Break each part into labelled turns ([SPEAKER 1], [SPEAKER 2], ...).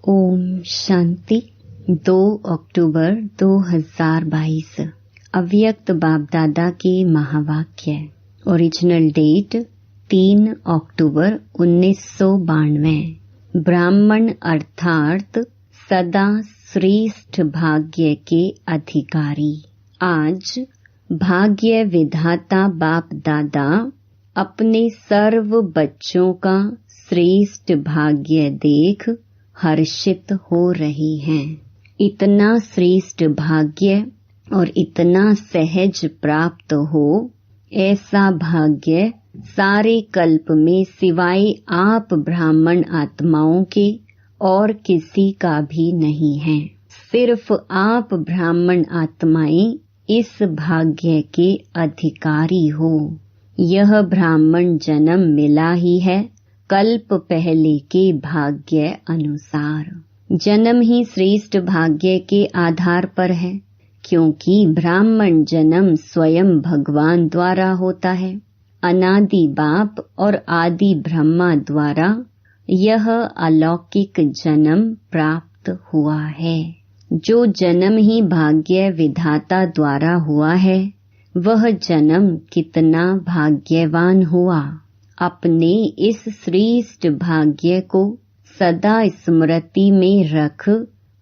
[SPEAKER 1] ओम शांति। 2 अक्टूबर 2022 अव्यक्त बाप दादा के महावाक्य। ओरिजिनल डेट 3 अक्टूबर 1992। ब्राह्मण अर्थात सदा श्रेष्ठ भाग्य के अधिकारी। आज भाग्य विधाता बाप दादा अपने सर्व बच्चों का श्रेष्ठ भाग्य देख हर्षित हो रही हैं। इतना श्रेष्ठ भाग्य और इतना सहज प्राप्त हो, ऐसा भाग्य सारे कल्प में सिवाय आप ब्राह्मण आत्माओं के और किसी का भी नहीं है। सिर्फ आप ब्राह्मण आत्माएं इस भाग्य के अधिकारी हो। यह ब्राह्मण जन्म मिला ही है कल्प पहले के भाग्य अनुसार। जन्म ही श्रेष्ठ भाग्य के आधार पर है, क्योंकि ब्राह्मण जन्म स्वयं भगवान द्वारा होता है। अनादि बाप और आदि ब्रह्मा द्वारा यह अलौकिक जन्म प्राप्त हुआ है। जो जन्म ही भाग्य विधाता द्वारा हुआ है, वह जन्म कितना भाग्यवान हुआ। अपने इस श्रेष्ठ भाग्य को सदा स्मृति में रख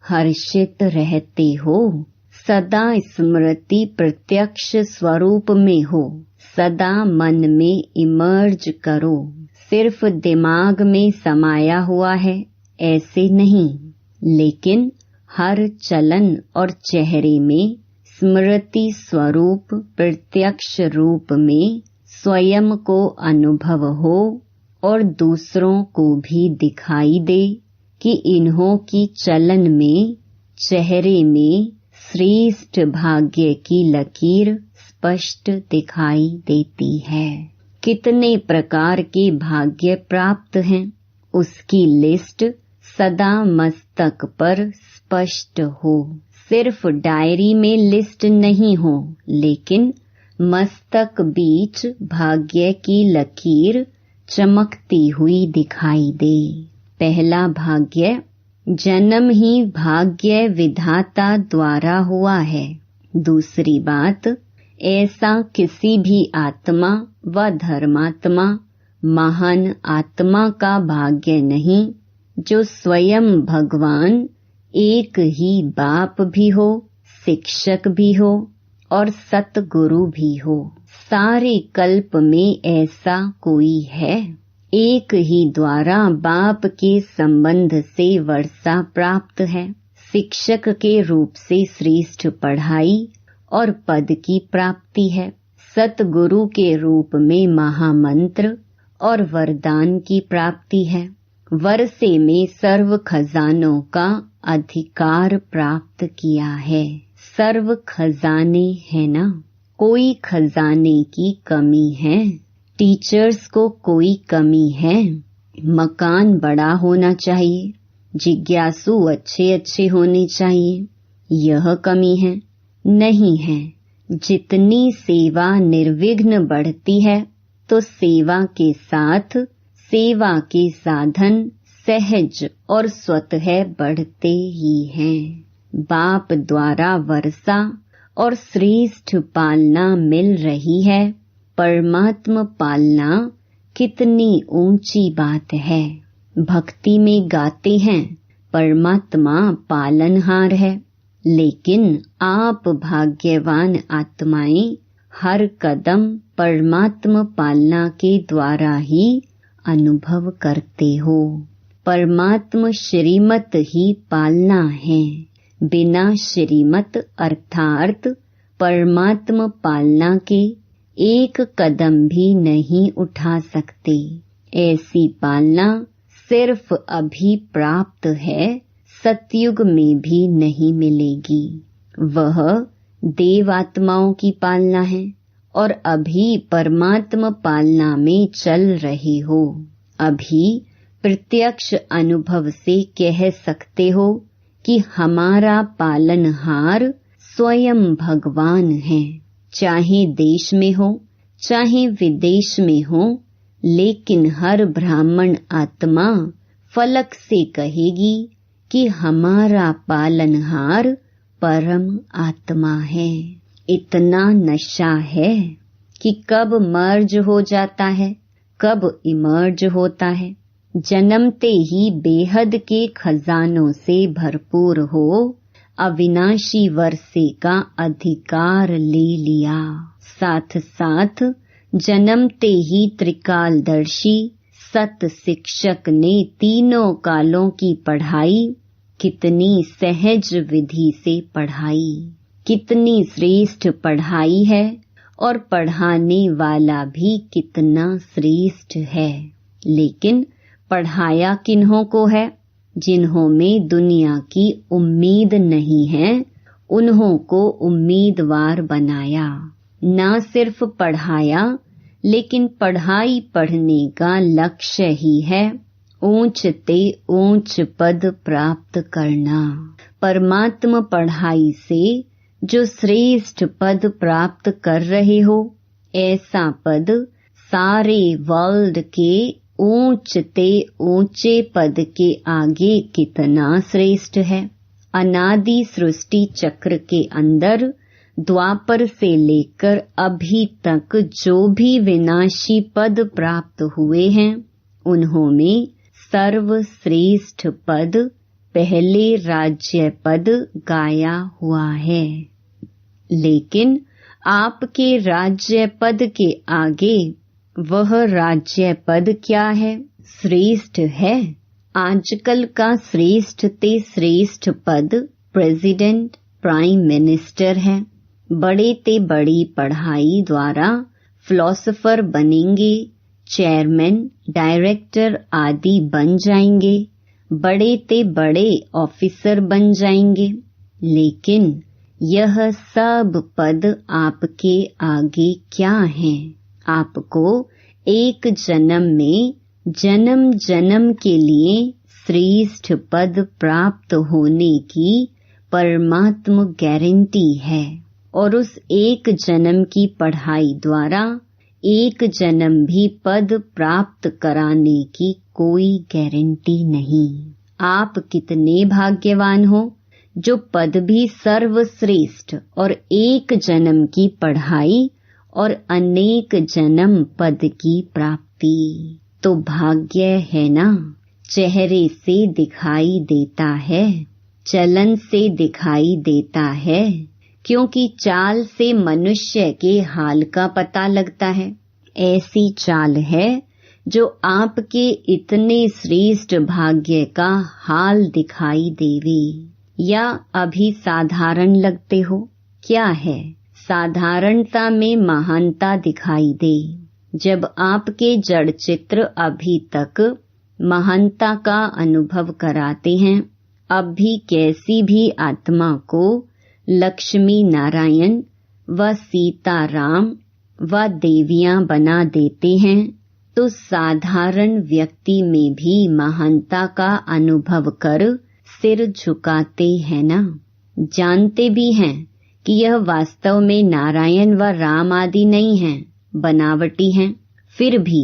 [SPEAKER 1] हर्षित रहते हो। सदा स्मृति प्रत्यक्ष स्वरूप में हो। सदा मन में इमर्ज करो। सिर्फ दिमाग में समाया हुआ है ऐसे नहीं, लेकिन हर चलन और चेहरे में स्मृति स्वरूप प्रत्यक्ष रूप में स्वयं को अनुभव हो और दूसरों को भी दिखाई दे कि इन्हों की चलन में, चेहरे में श्रेष्ठ भाग्य की लकीर स्पष्ट दिखाई देती है। कितने प्रकार के भाग्य प्राप्त हैं, उसकी लिस्ट सदा मस्तक पर स्पष्ट हो। सिर्फ डायरी में लिस्ट नहीं हो, लेकिन मस्तक बीच भाग्य की लकीर चमकती हुई दिखाई दे। पहला भाग्य जन्म ही भाग्य विधाता द्वारा हुआ है। दूसरी बात, ऐसा किसी भी आत्मा व धर्मात्मा, महान आत्मा का भाग्य नहीं जो स्वयं भगवान एक ही बाप भी हो, शिक्षक भी हो और सतगुरु भी हो। सारे कल्प में ऐसा कोई है। एक ही द्वारा बाप के संबंध से वर्षा प्राप्त है। शिक्षक के रूप से श्रेष्ठ पढ़ाई और पद की प्राप्ति है। सतगुरु के रूप में महामंत्र और वरदान की प्राप्ति है। वर्षे में सर्व खजानों का अधिकार प्राप्त किया है। सर्व खजाने है ना, कोई खजाने की कमी है? टीचर्स को कोई कमी है? मकान बड़ा होना चाहिए, जिज्ञासु अच्छे अच्छे होने चाहिए, यह कमी है? नहीं है। जितनी सेवा निर्विघ्न बढ़ती है, तो सेवा के साथ सेवा के साधन सहज और स्वतः बढ़ते ही हैं। बाप द्वारा वर्षा और श्रेष्ठ पालना मिल रही है। परमात्मा पालना कितनी ऊंची बात है। भक्ति में गाते हैं परमात्मा पालनहार है, लेकिन आप भाग्यवान आत्माएं हर कदम परमात्मा पालना के द्वारा ही अनुभव करते हो। परमात्मा श्रीमत ही पालना है। बिना श्रीमत अर्थात परमात्मा पालना के एक कदम भी नहीं उठा सकते। ऐसी पालना सिर्फ अभी प्राप्त है, सतयुग में भी नहीं मिलेगी। वह देवात्माओं की पालना है और अभी परमात्मा पालना में चल रहे हो। अभी प्रत्यक्ष अनुभव से कह सकते हो कि हमारा पालनहार स्वयं भगवान है। चाहे देश में हो, चाहे विदेश में हो, लेकिन हर ब्राह्मण आत्मा फलक से कहेगी कि हमारा पालनहार परम आत्मा है। इतना नशा है कि कब मर्ज हो जाता है, कब इमर्ज होता है। जन्मते ही बेहद के खजानों से भरपूर हो अविनाशी वर्षे का अधिकार ले लिया। साथ साथ जन्मते ही त्रिकालदर्शी सत शिक्षक ने तीनों कालों की पढ़ाई कितनी सहज विधि से पढ़ाई, कितनी श्रेष्ठ पढ़ाई है और पढ़ाने वाला भी कितना श्रेष्ठ है। लेकिन पढ़ाया किन्हों को है? जिन्हों में दुनिया की उम्मीद नहीं है, उन्हों को उम्मीदवार बनाया। ना सिर्फ पढ़ाया, लेकिन पढ़ाई पढ़ने का लक्ष्य ही है ऊंच ते ऊंच पद प्राप्त करना। परमात्मा पढ़ाई से जो श्रेष्ठ पद प्राप्त कर रहे हो, ऐसा पद सारे वर्ल्ड के ऊंच ते ऊंचे पद के आगे कितना श्रेष्ठ है। अनादि सृष्टि चक्र के अंदर द्वापर से लेकर अभी तक जो भी विनाशी पद प्राप्त हुए हैं, उन्हों में सर्वश्रेष्ठ पद पहले राज्य पद गाया हुआ है। लेकिन आपके राज्य पद के आगे वह राज्य पद क्या है? श्रेष्ठ है। आजकल का श्रेष्ठ ते श्रेष्ठ पद प्रेसिडेंट, प्राइम मिनिस्टर है। बड़े ते बड़ी पढ़ाई द्वारा फिलोसोफर बनेंगे, चेयरमैन, डायरेक्टर आदि बन जाएंगे, बड़े ते बड़े ऑफिसर बन जाएंगे। लेकिन यह सब पद आपके आगे क्या हैं? आपको एक जन्म में जन्म जन्म के लिए श्रेष्ठ पद प्राप्त होने की परमात्मा गारंटी है। और उस एक जन्म की पढ़ाई द्वारा एक जन्म भी पद प्राप्त कराने की कोई गारंटी नहीं। आप कितने भाग्यवान हो जो पद भी सर्वश्रेष्ठ और एक जन्म की पढ़ाई और अनेक जन्म पद की प्राप्ति। तो भाग्य है ना? चेहरे से दिखाई देता है, चलन से दिखाई देता है, क्योंकि चाल से मनुष्य के हाल का पता लगता है। ऐसी चाल है जो आपके इतने श्रेष्ठ भाग्य का हाल दिखाई देवे। या अभी साधारण लगते हो? क्या है? साधारणता में महानता दिखाई दे। जब आपके जड़ चित्र अभी तक महानता का अनुभव कराते हैं, अब भी कैसी भी आत्मा को लक्ष्मी नारायण व सीताराम व देवियां बना देते हैं, तो साधारण व्यक्ति में भी महानता का अनुभव कर सिर झुकाते हैं ना। जानते भी हैं कि यह वास्तव में नारायण व राम आदि नहीं हैं, बनावटी हैं, फिर भी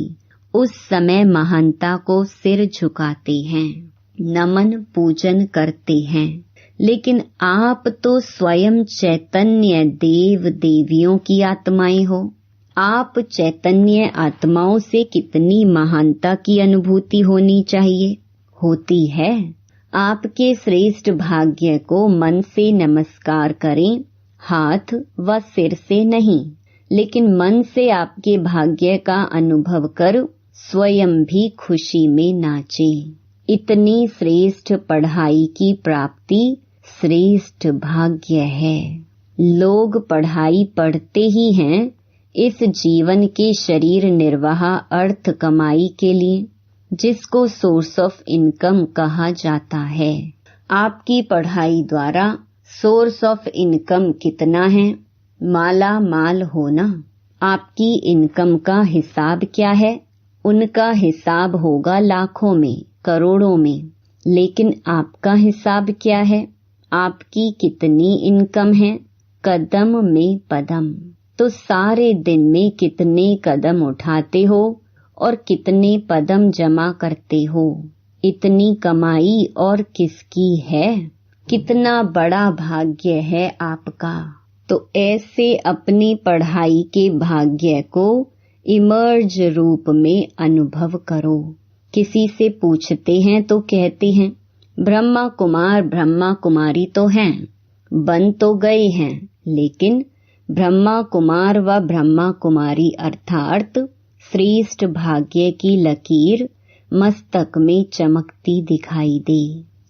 [SPEAKER 1] उस समय महानता को सिर झुकाते हैं, नमन पूजन करते हैं। लेकिन आप तो स्वयं चैतन्य देव देवियों की आत्माएं हो। आप चैतन्य आत्माओं से कितनी महानता की अनुभूति होनी चाहिए? होती है। आपके श्रेष्ठ भाग्य को मन से नमस्कार करें, हाथ व सिर से नहीं, लेकिन मन से आपके भाग्य का अनुभव कर स्वयं भी खुशी में नाचें। इतनी श्रेष्ठ पढ़ाई की प्राप्ति श्रेष्ठ भाग्य है। लोग पढ़ाई पढ़ते ही हैं इस जीवन के शरीर निर्वाह अर्थ कमाई के लिए, जिसको सोर्स ऑफ इनकम कहा जाता है। आपकी पढ़ाई द्वारा सोर्स ऑफ इनकम कितना है? माला माल होना। आपकी इनकम का हिसाब क्या है? उनका हिसाब होगा लाखों में, करोड़ों में। लेकिन आपका हिसाब क्या है? आपकी कितनी इनकम है? कदम में पदम। तो सारे दिन में कितने कदम उठाते हो और कितने पदम जमा करते हो? इतनी कमाई और किसकी है, कितना बड़ा भाग्य है आपका। तो ऐसे अपनी पढ़ाई के भाग्य को इमर्ज रूप में अनुभव करो। किसी से पूछते हैं तो कहते हैं ब्रह्मा कुमार ब्रह्मा कुमारी तो हैं, बन तो गए हैं, लेकिन ब्रह्मा कुमार व ब्रह्मा कुमारी अर्थात श्रेष्ठ भाग्य की लकीर मस्तक में चमकती दिखाई दे।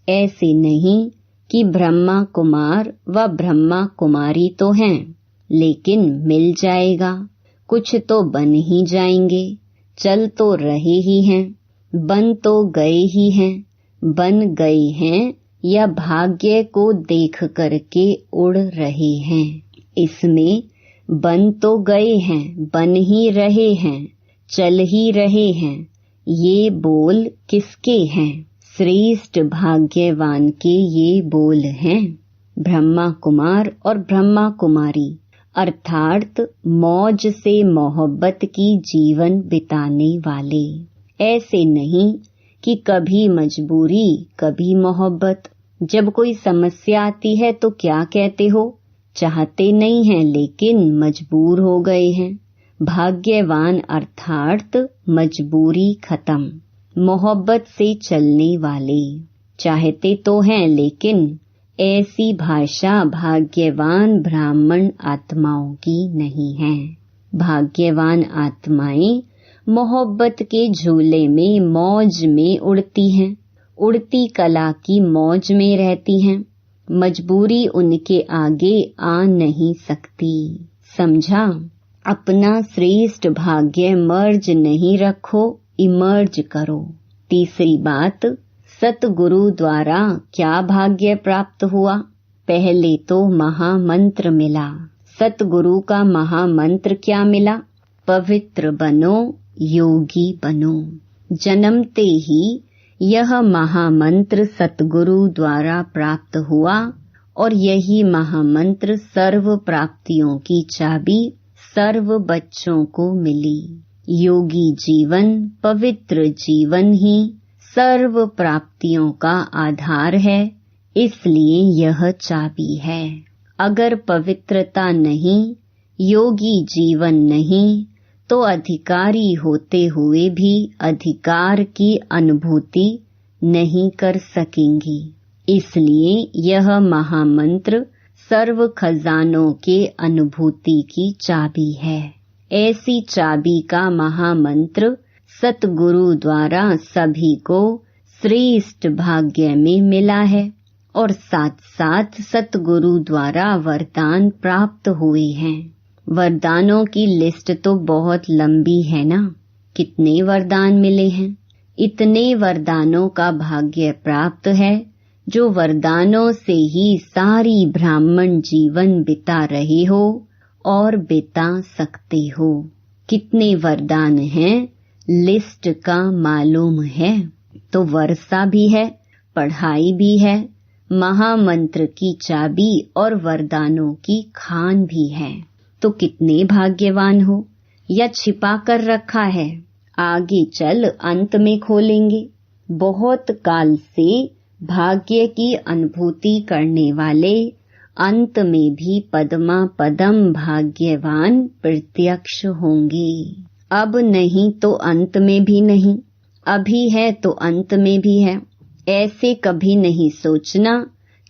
[SPEAKER 1] ऐसे नहीं कि ब्रह्मा कुमार व ब्रह्मा कुमारी तो हैं, लेकिन मिल जाएगा, कुछ तो बन ही जाएंगे, चल तो रहे ही हैं, बन तो गए ही हैं, बन गए हैं या भाग्य को देख करके उड़ रहे हैं। इसमें बन तो गए हैं, बन ही रहे हैं, चल ही रहे हैं, ये बोल किसके हैं? श्रेष्ठ भाग्यवान के ये बोल हैं। ब्रह्मा कुमार और ब्रह्मा कुमारी अर्थात मौज से मोहब्बत की जीवन बिताने वाले। ऐसे नहीं कि कभी मजबूरी कभी मोहब्बत। जब कोई समस्या आती है तो क्या कहते हो, चाहते नहीं हैं लेकिन मजबूर हो गए हैं। भाग्यवान अर्थात मजबूरी खत्म, मोहब्बत से चलने वाले। चाहते तो हैं लेकिन ऐसी भाषा भाग्यवान ब्राह्मण आत्माओं की नहीं है। भाग्यवान आत्माएं मोहब्बत के झूले में मौज में उड़ती हैं, उड़ती कला की मौज में रहती हैं। मजबूरी उनके आगे आ नहीं सकती। समझा? अपना श्रेष्ठ भाग्य मर्ज नहीं रखो, इमर्ज करो। तीसरी बात, सतगुरु द्वारा क्या भाग्य प्राप्त हुआ? पहले तो महामंत्र मिला। सतगुरु का महामंत्र क्या मिला? पवित्र बनो, योगी बनो। जन्मते ही यह महामंत्र सतगुरु द्वारा प्राप्त हुआ और यही महामंत्र सर्व प्राप्तियों की चाबी सर्व बच्चों को मिली। योगी जीवन, पवित्र जीवन ही सर्व प्राप्तियों का आधार है, इसलिए यह चाबी है। अगर पवित्रता नहीं, योगी जीवन नहीं, तो अधिकारी होते हुए भी अधिकार की अनुभूति नहीं कर सकेंगी। इसलिए यह महामंत्र सर्व खजानों के अनुभूति की चाबी है। ऐसी चाबी का महामंत्र सतगुरु द्वारा सभी को श्रेष्ठ भाग्य में मिला है और साथ साथ सतगुरु द्वारा वरदान प्राप्त हुए हैं। वरदानों की लिस्ट तो बहुत लंबी है ना। कितने वरदान मिले हैं? इतने वरदानों का भाग्य प्राप्त है जो वरदानों से ही सारी ब्राह्मण जीवन बिता रहे हो और बिता सकते हो। कितने वरदान हैं लिस्ट का मालूम है? तो वर्षा भी है, पढ़ाई भी है, महामंत्र की चाबी और वरदानों की खान भी है। तो कितने भाग्यवान हो? या छिपा कर रखा है? आगे चल अंत में खोलेंगे। बहुत काल से भाग्य की अनुभूति करने वाले अंत में भी पद्मा पदम भाग्यवान प्रत्यक्ष होंगे। अब नहीं तो अंत में भी नहीं, अभी है तो अंत में भी है। ऐसे कभी नहीं सोचना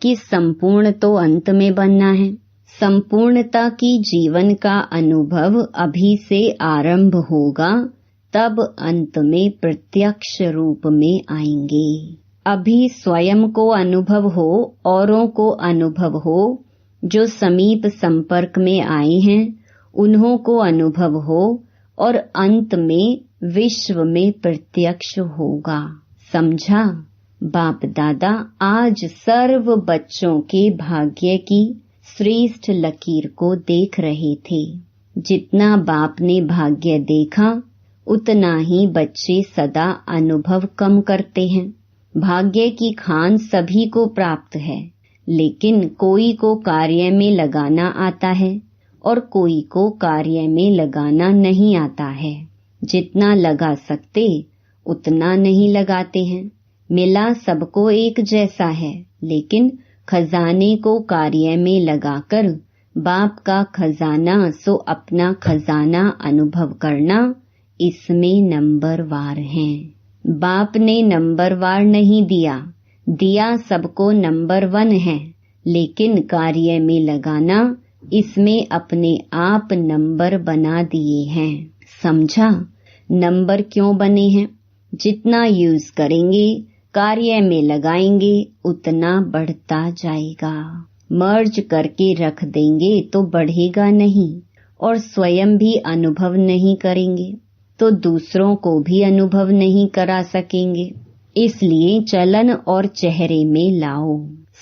[SPEAKER 1] कि संपूर्ण तो अंत में बनना है। संपूर्णता की जीवन का अनुभव अभी से आरंभ होगा, तब अंत में प्रत्यक्ष रूप में आएंगे। अभी स्वयं को अनुभव हो, औरों को अनुभव हो, जो समीप संपर्क में आए हैं उन्हों को अनुभव हो और अंत में विश्व में प्रत्यक्ष होगा। समझा? बाप दादा आज सर्व बच्चों के भाग्य की श्रेष्ठ लकीर को देख रहे थे। जितना बाप ने भाग्य देखा उतना ही बच्चे सदा अनुभव कम करते हैं। भाग्य की खान सभी को प्राप्त है, लेकिन कोई को कार्य में लगाना आता है और कोई को कार्य में लगाना नहीं आता है। जितना लगा सकते उतना नहीं लगाते हैं। मिला सबको एक जैसा है, लेकिन खजाने को कार्य में लगाकर बाप का खजाना सो अपना खजाना अनुभव करना, इसमें नंबरवार हैं। बाप ने नंबरवार नहीं दिया सबको नंबर 1 है, लेकिन कार्य में लगाना, इसमें अपने आप नंबर बना दिए हैं। समझा? नंबर क्यों बने हैं? जितना यूज करेंगे, कार्य में लगाएंगे, उतना बढ़ता जाएगा। मर्ज करके रख देंगे तो बढ़ेगा नहीं, और स्वयं भी अनुभव नहीं करेंगे तो दूसरों को भी अनुभव नहीं करा सकेंगे। इसलिए चलन और चेहरे में लाओ।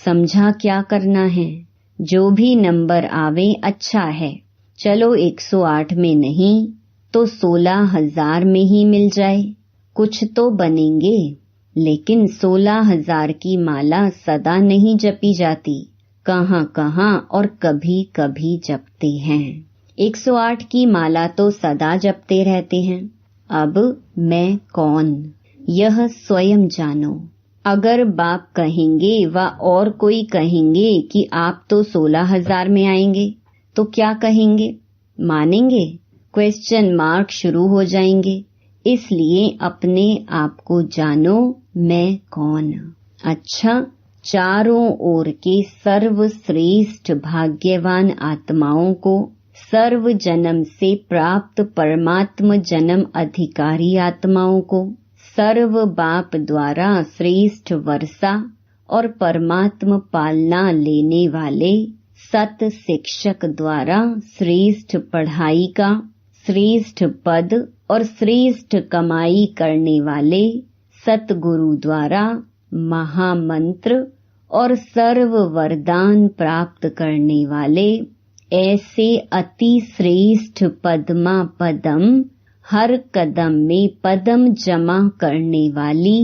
[SPEAKER 1] समझा क्या करना है? जो भी नंबर आवे अच्छा है। चलो 108 में नहीं तो 16,000 में ही मिल जाए, कुछ तो बनेंगे। लेकिन 16,000 की माला सदा नहीं जपी जाती, कहाँ कहाँ और कभी कभी जपते हैं। 108 की माला तो सदा जपते रहते हैं। अब मैं कौन, यह स्वयं जानो। अगर बाप कहेंगे व और कोई कहेंगे कि आप तो 16,000 में आएंगे, तो क्या कहेंगे? मानेंगे? क्वेश्चन मार्क शुरू हो जाएंगे। इसलिए अपने आप को जानो, मैं कौन। अच्छा, चारों ओर के सर्वश्रेष्ठ भाग्यवान आत्माओं को, सर्व जन्म से प्राप्त परमात्म जन्म अधिकारी आत्माओं को, सर्व बाप द्वारा श्रेष्ठ वर्षा और परमात्म पालना लेने वाले सत शिक्षक द्वारा श्रेष्ठ पढ़ाई का, श्रेष्ठ पद और श्रेष्ठ कमाई करने वाले सतगुरु द्वारा महामंत्र और सर्व वरदान प्राप्त करने वाले ऐसे अति श्रेष्ठ पद्मा पदम, हर कदम में पदम जमा करने वाली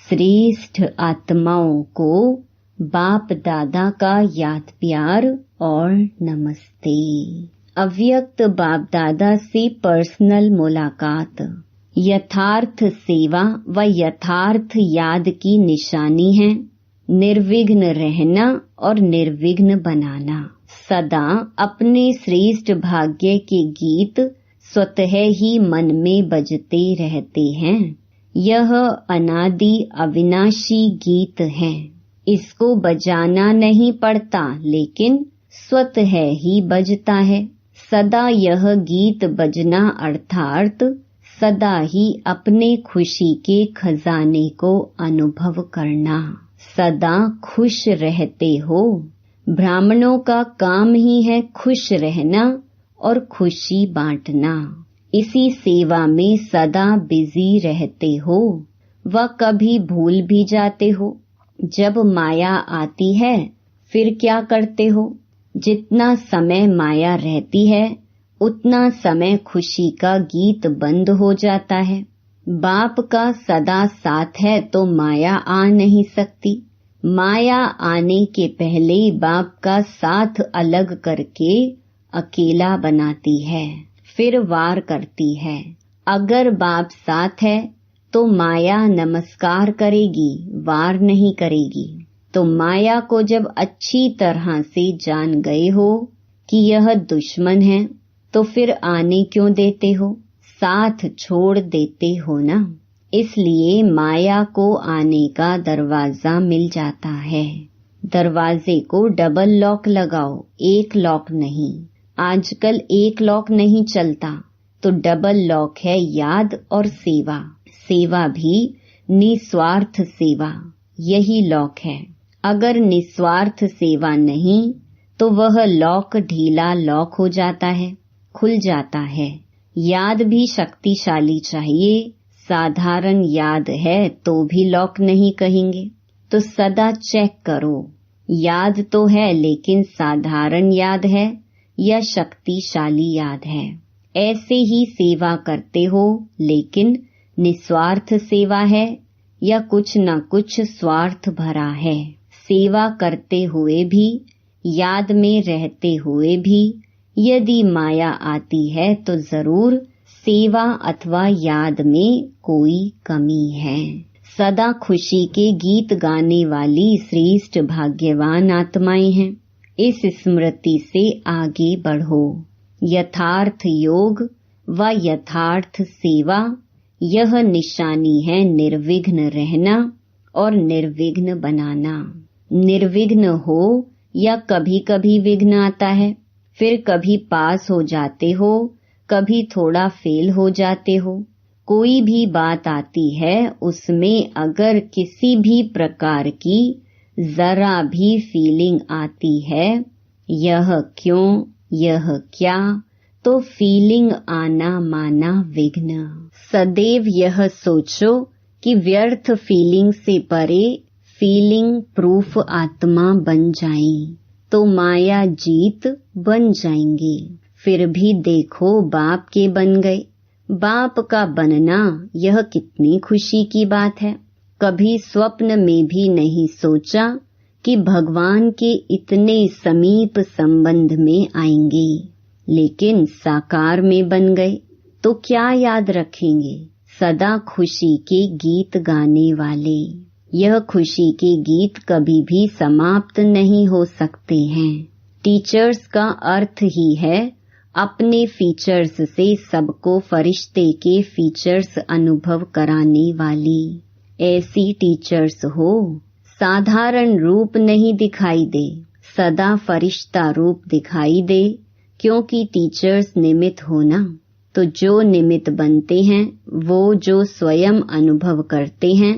[SPEAKER 1] श्रेष्ठ आत्माओं को बाप दादा का याद प्यार और नमस्ते। अव्यक्त बाप दादा से पर्सनल मुलाकात। यथार्थ सेवा व यथार्थ याद की निशानी है निर्विघ्न रहना और निर्विघ्न बनाना। सदा अपने श्रेष्ठ भाग्य के गीत स्वतः ही मन में बजते रहते हैं। यह अनादि अविनाशी गीत है। इसको बजाना नहीं पड़ता, लेकिन स्वतः ही बजता है। सदा यह गीत बजना अर्थात सदा ही अपने खुशी के खजाने को अनुभव करना। सदा खुश रहते हो। ब्राह्मणों का काम ही है खुश रहना और खुशी बांटना। इसी सेवा में सदा बिजी रहते हो व कभी भूल भी जाते हो। जब माया आती है फिर क्या करते हो? जितना समय माया रहती है उतना समय खुशी का गीत बंद हो जाता है। बाप का सदा साथ है तो माया आ नहीं सकती। माया आने के पहले बाप का साथ अलग करके अकेला बनाती है, फिर वार करती है। अगर बाप साथ है तो माया नमस्कार करेगी, वार नहीं करेगी। तो माया को जब अच्छी तरह से जान गए हो कि यह दुश्मन है, तो फिर आने क्यों देते हो? साथ छोड़ देते हो ना। इसलिए माया को आने का दरवाजा मिल जाता है। दरवाजे को डबल लॉक लगाओ, एक लॉक नहीं। आजकल एक लॉक नहीं चलता, तो डबल लॉक है याद और सेवा। सेवा भी निस्वार्थ सेवा, यही लॉक है। अगर निस्वार्थ सेवा नहीं तो वह लॉक ढीला लॉक हो जाता है, खुल जाता है। याद भी शक्तिशाली चाहिए। साधारण याद है तो भी लॉक नहीं कहेंगे। तो सदा चेक करो, याद तो है लेकिन साधारण याद है या शक्तिशाली याद है। ऐसे ही सेवा करते हो लेकिन निस्वार्थ सेवा है या कुछ न कुछ स्वार्थ भरा है। सेवा करते हुए भी, याद में रहते हुए भी यदि माया आती है तो जरूर सेवा अथवा याद में कोई कमी है। सदा खुशी के गीत गाने वाली श्रेष्ठ भाग्यवान आत्माएं हैं। इस स्मृति से आगे बढ़ो। यथार्थ योग व यथार्थ सेवा, यह निशानी है निर्विघ्न रहना और निर्विघ्न बनाना। निर्विघ्न हो या कभी कभी विघ्न आता है, फिर कभी पास हो जाते हो, कभी थोड़ा फेल हो जाते हो। कोई भी बात आती है, उसमें अगर किसी भी प्रकार की जरा भी फीलिंग आती है, यह क्यों, यह क्या, तो फीलिंग आना माना विघ्न। सदैव यह सोचो कि व्यर्थ फीलिंग से परे फीलिंग प्रूफ आत्मा बन जाएं, तो माया जीत बन जाएंगे। फिर भी देखो बाप के बन गए। बाप का बनना यह कितनी खुशी की बात है। कभी स्वप्न में भी नहीं सोचा कि भगवान के इतने समीप संबंध में आएंगे, लेकिन साकार में बन गए तो क्या याद रखेंगे। सदा खुशी के गीत गाने वाले। यह खुशी के गीत कभी भी समाप्त नहीं हो सकते हैं। टीचर्स का अर्थ ही है अपने फीचर्स से सबको फरिश्ते के फीचर्स अनुभव कराने वाली। ऐसी टीचर्स हो, साधारण रूप नहीं दिखाई दे, सदा फरिश्ता रूप दिखाई दे। क्योंकि टीचर्स निमित्त हो ना, तो जो निमित्त बनते हैं वो जो स्वयं अनुभव करते हैं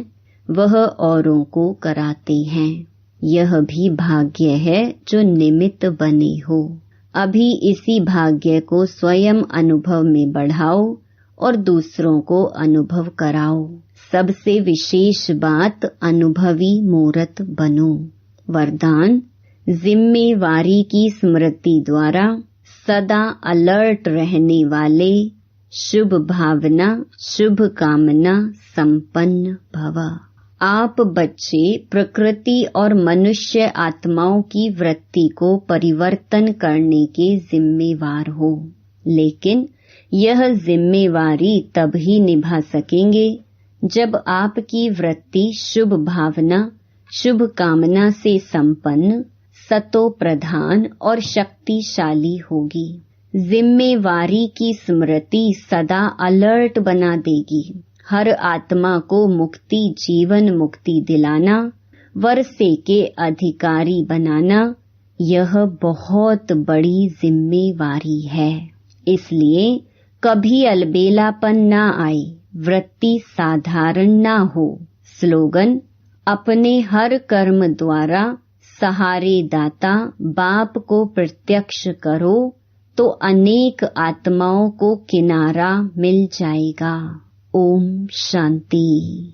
[SPEAKER 1] वह औरों को कराते हैं। यह भी भाग्य है जो निमित्त बने हो। अभी इसी भाग्य को स्वयं अनुभव में बढ़ाओ और दूसरों को अनुभव कराओ। सबसे विशेष बात अनुभवी मूर्त बनो। वरदान, जिम्मेवारी की स्मृति द्वारा सदा अलर्ट रहने वाले, शुभ भावना शुभ कामना संपन्न भव। आप बच्चे प्रकृति और मनुष्य आत्माओं की वृत्ति को परिवर्तन करने के जिम्मेवार हो, लेकिन यह जिम्मेवारी तब ही निभा सकेंगे जब आपकी वृत्ति शुभ भावना शुभ कामना से संपन्न, सतो प्रधान और शक्तिशाली होगी। जिम्मेवारी की स्मृति सदा अलर्ट बना देगी। हर आत्मा को मुक्ति, जीवन मुक्ति दिलाना, वर्षे के अधिकारी बनाना, यह बहुत बड़ी जिम्मेवारी है। इसलिए कभी अलबेलापन ना आए, वृत्ति साधारण ना हो। स्लोगन, अपने हर कर्म द्वारा सहारे दाता बाप को प्रत्यक्ष करो तो अनेक आत्माओं को किनारा मिल जाएगा। ओम शांति।